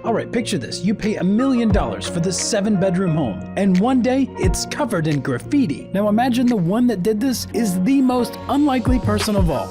All right, picture this. You pay $1 million for this 7-bedroom home, and one day it's covered in graffiti. Now imagine the one that did this is the most unlikely person of all,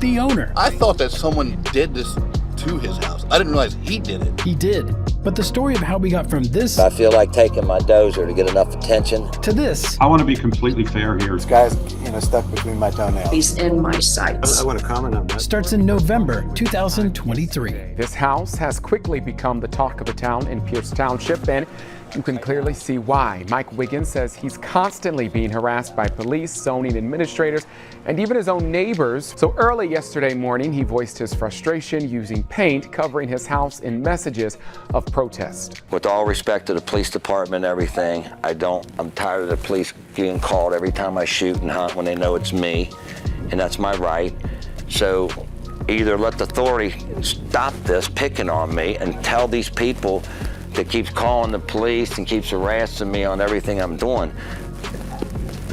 the owner. I thought that someone did this to his house. I didn't realize he did it. He did. But the story of how we got from this I feel like taking my dozer to get enough attention to this. I want to be completely fair here. This guy's, stuck between my toenails. He's in my sights. I want to comment on that. Starts in November 2023. This house has quickly become the talk of the town in Pierce Township, and you can clearly see why. Mike Wiggins says he's constantly being harassed by police, zoning administrators, and even his own neighbors. So early yesterday morning, he voiced his frustration using paint covering his house in messages of protest. With all respect to the police department and everything, I'm tired of the police being called every time I shoot and hunt when they know it's me, and that's my right. So either let the authority stop this picking on me and tell these people that keeps calling the police and keeps harassing me on everything I'm doing,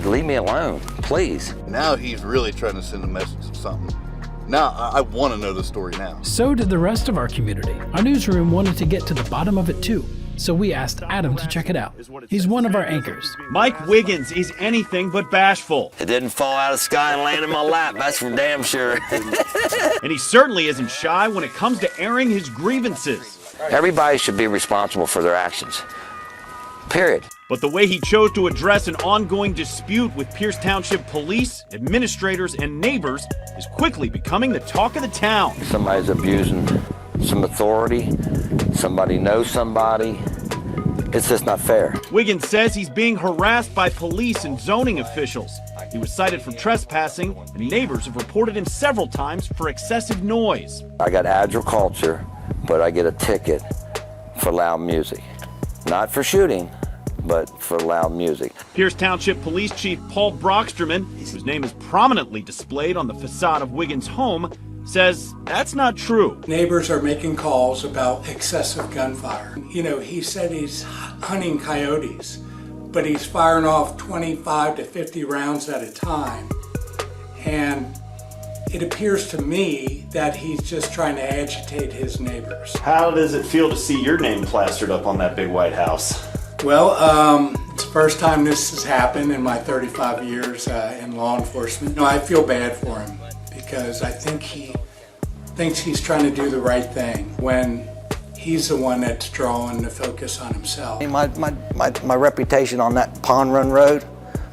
leave me alone, please. Now he's really trying to send a message of something. Now I want to know the story now. So did the rest of our community. Our newsroom wanted to get to the bottom of it too. So we asked Adam to check it out. He's one of our anchors. Mike Wiggins is anything but bashful. It didn't fall out of the sky and land in my lap, that's for damn sure. And he certainly isn't shy when it comes to airing his grievances. Everybody should be responsible for their actions, period. But the way he chose to address an ongoing dispute with Pierce Township police, administrators, and neighbors is quickly becoming the talk of the town. Somebody's abusing some authority, somebody knows somebody. It's just not fair. Wiggins says he's being harassed by police and zoning officials. He was cited for trespassing, and neighbors have reported him several times for excessive noise. I got agriculture, but I get a ticket for loud music. Not for shooting, but for loud music. Pierce Township Police Chief Paul Brocksterman, whose name is prominently displayed on the facade of Wiggins' home, says that's not true. Neighbors are making calls about excessive gunfire. He said he's hunting coyotes, but he's firing off 25 to 50 rounds at a time. And it appears to me that he's just trying to agitate his neighbors. How does it feel to see your name plastered up on that big white house? Well, it's the first time this has happened in my 35 years in law enforcement. I feel bad for him because I think he thinks he's trying to do the right thing when he's the one that's drawing the focus on himself. My reputation on that Pond Run Road,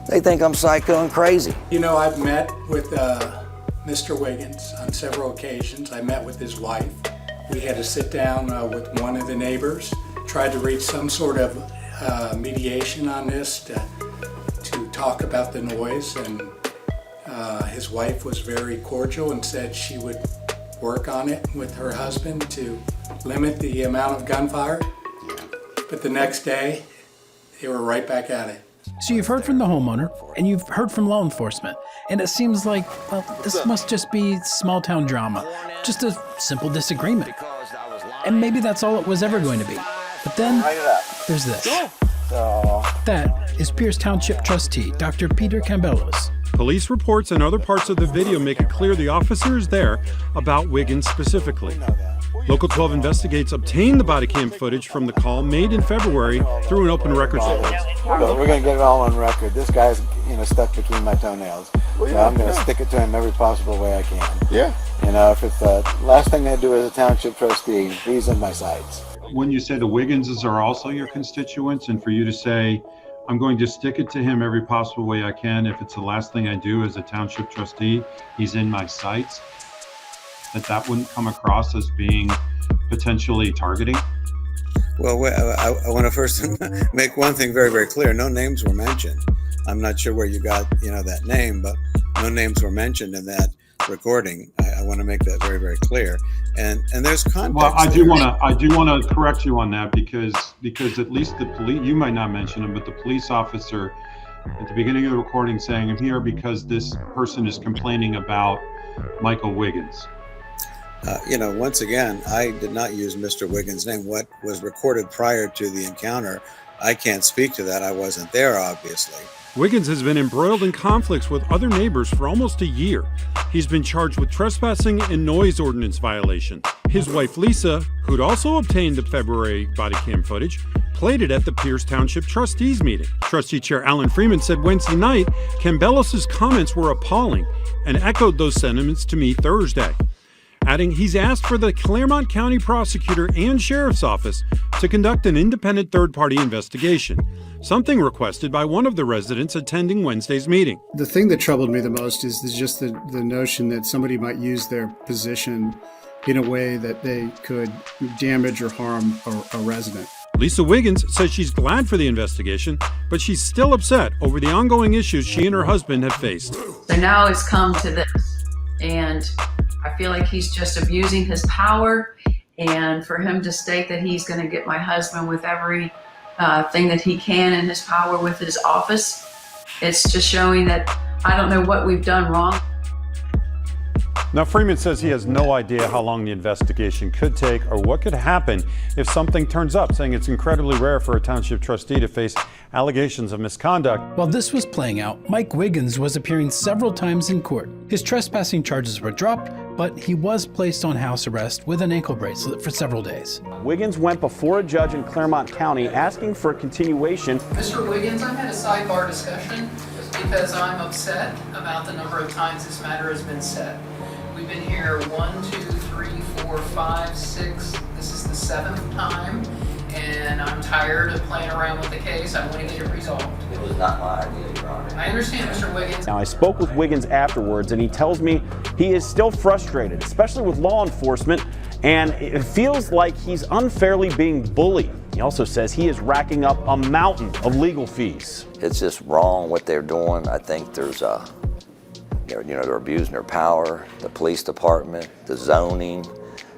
they think I'm psycho and crazy. I've met with Mr. Wiggins on several occasions. I met with his wife. We had to sit down with one of the neighbors, tried to reach some sort of mediation on this to talk about the noise, and his wife was very cordial and said she would work on it with her husband to limit the amount of gunfire. But the next day, they were right back at it. So you've heard from the homeowner, and you've heard from law enforcement, and it seems like, this must just be small town drama, just a simple disagreement. And maybe that's all it was ever going to be. But then, there's this. That is Pierce Township trustee, Dr. Peter Cambelos. Police reports and other parts of the video make it clear the officer is there about Wiggins specifically. Local 12 Investigates obtained the body cam footage from the call made in February through an open records request. We're going to get it all on record. This guy's, stuck between my toenails. So I'm going to stick it to him every possible way I can. Yeah. If it's the last thing I do as a township trustee, he's in my sights. When you say the Wigginses are also your constituents, and for you to say, I'm going to stick it to him every possible way I can, if it's the last thing I do as a township trustee, he's in my sights, that wouldn't come across as being potentially targeting? Well, I want to first make one thing very, very clear. No names were mentioned. I'm not sure where you got, that name, but no names were mentioned in that recording. I want to make that very, very clear. And there's context. Well, I do want to correct you on that because at least the police, you might not mention him, but the police officer at the beginning of the recording saying, I'm here because this person is complaining about Michael Wiggins. Once again, I did not use Mr. Wiggins' name. What was recorded prior to the encounter, I can't speak to that. I wasn't there, obviously. Wiggins has been embroiled in conflicts with other neighbors for almost a year. He's been charged with trespassing and noise ordinance violation. His wife Lisa, who'd also obtained the February body cam footage, played it at the Pierce Township Trustees meeting. Trustee Chair Alan Freeman said Wednesday night Cambelos' comments were appalling and echoed those sentiments to me Thursday, adding he's asked for the Claremont County Prosecutor and Sheriff's Office to conduct an independent third-party investigation, something requested by one of the residents attending Wednesday's meeting. The thing that troubled me the most is just the notion that somebody might use their position in a way that they could damage or harm a resident. Lisa Wiggins says she's glad for the investigation, but she's still upset over the ongoing issues she and her husband have faced. So now it's come to this, and I feel like he's just abusing his power, and for him to state that he's going to get my husband with every thing that he can in his power with his office, it's just showing that I don't know what we've done wrong. Now, Freeman says he has no idea how long the investigation could take or what could happen if something turns up, saying it's incredibly rare for a township trustee to face allegations of misconduct. While this was playing out, Mike Wiggins was appearing several times in court. His trespassing charges were dropped, but he was placed on house arrest with an ankle bracelet for several days. Wiggins went before a judge in Claremont County asking for a continuation. Mr. Wiggins, I had a sidebar discussion because I'm upset about the number of times this matter has been set. We've been here 1, 2, 3, 4, 5, 6. This is the 7th time, and I'm tired of playing around with the case. I want to get it resolved. It was not my idea, Your Honor. I understand, Mr. Wiggins. Now, I spoke with Wiggins afterwards, and he tells me he is still frustrated, especially with law enforcement, and it feels like he's unfairly being bullied. He also says he is racking up a mountain of legal fees. It's just wrong what they're doing. I think there's they're abusing their power, the police department, the zoning.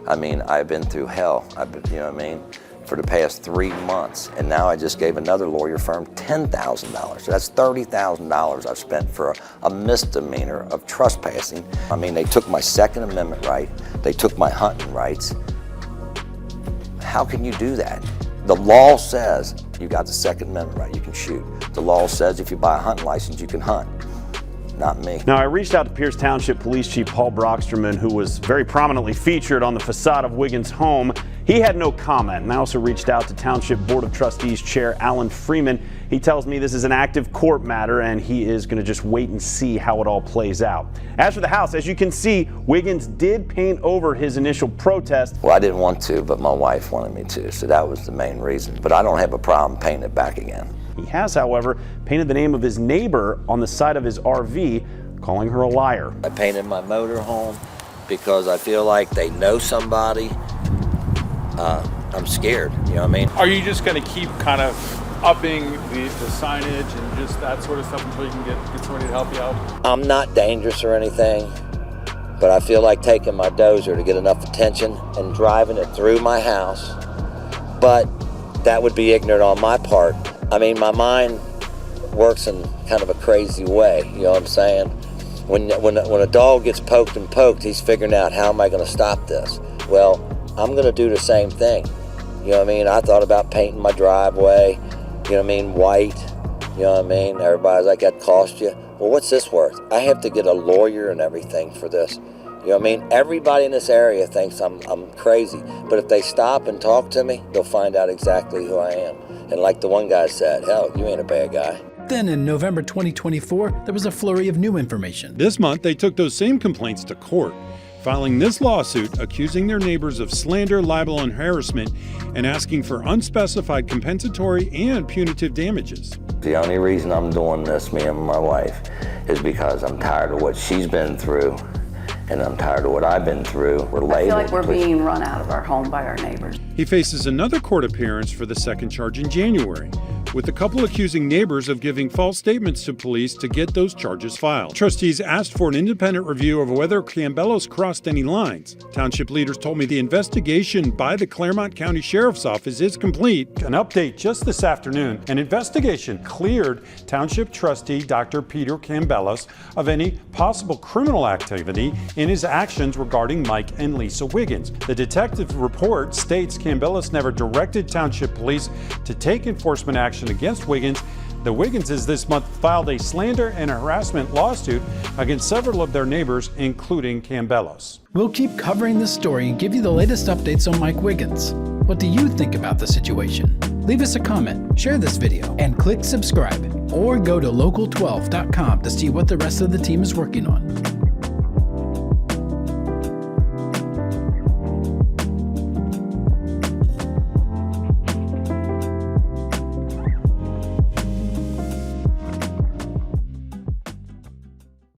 I mean, I've been through hell. For the past 3 months, and now I just gave another lawyer firm $10,000. So that's $30,000 I've spent for a misdemeanor of trespassing. I mean, they took my Second Amendment right. They took my hunting rights. How can you do that? The law says you got the Second Amendment right, you can shoot. The law says if you buy a hunting license, you can hunt. Not me. Now, I reached out to Pierce Township Police Chief Paul Brocksterman, who was very prominently featured on the facade of Wiggins' home. He had no comment, and I also reached out to Township Board of Trustees Chair Alan Freeman. He tells me this is an active court matter, and he is going to just wait and see how it all plays out. As for the house, as you can see, Wiggins did paint over his initial protest. Well, I didn't want to, but my wife wanted me to, so that was the main reason. But I don't have a problem painting it back again. He has, however, painted the name of his neighbor on the side of his RV, calling her a liar. I painted my motorhome because I feel like they know somebody. I'm scared, you know what I mean? Are you just going to keep kind of upping the signage and just that sort of stuff until you can get somebody to help you out? I'm not dangerous or anything, but I feel like taking my dozer to get enough attention and driving it through my house. But that would be ignorant on my part. I mean, my mind works in kind of a crazy way, you know what I'm saying? When a dog gets poked and poked, he's figuring out, how am I going to stop this? Well, I'm going to do the same thing. You know what I mean? I thought about painting my driveway, you know what I mean, white, you know what I mean? Everybody's like, that cost you. Well, what's this worth? I have to get a lawyer and everything for this. You know what I mean? Everybody in this area thinks I'm crazy, but if they stop and talk to me, they'll find out exactly who I am. And like the one guy said, hell, you ain't a bad guy. Then in November 2024, there was a flurry of new information. This month, they took those same complaints to court, filing this lawsuit accusing their neighbors of slander, libel, and harassment, and asking for unspecified compensatory and punitive damages. The only reason I'm doing this, me and my wife, is because I'm tired of what she's been through, and I'm tired of what I've been through. I feel like we're being run out of our home by our neighbors. He faces another court appearance for the second charge in January, with the couple accusing neighbors of giving false statements to police to get those charges filed. Trustees asked for an independent review of whether Cambelos crossed any lines. Township leaders told me the investigation by the Claremont County Sheriff's Office is complete. An update just this afternoon, an investigation cleared Township Trustee Dr. Peter Cambelos of any possible criminal activity in his actions regarding Mike and Lisa Wiggins. The detective report states Cambelos never directed Township Police to take enforcement action against Wiggins, The Wigginses this month filed a slander and harassment lawsuit against several of their neighbors, including Campbellos. We'll keep covering this story and give you the latest updates on Mike Wiggins. What do you think about the situation? Leave us a comment, share this video, and click subscribe. Or go to local12.com to see what the rest of the team is working on.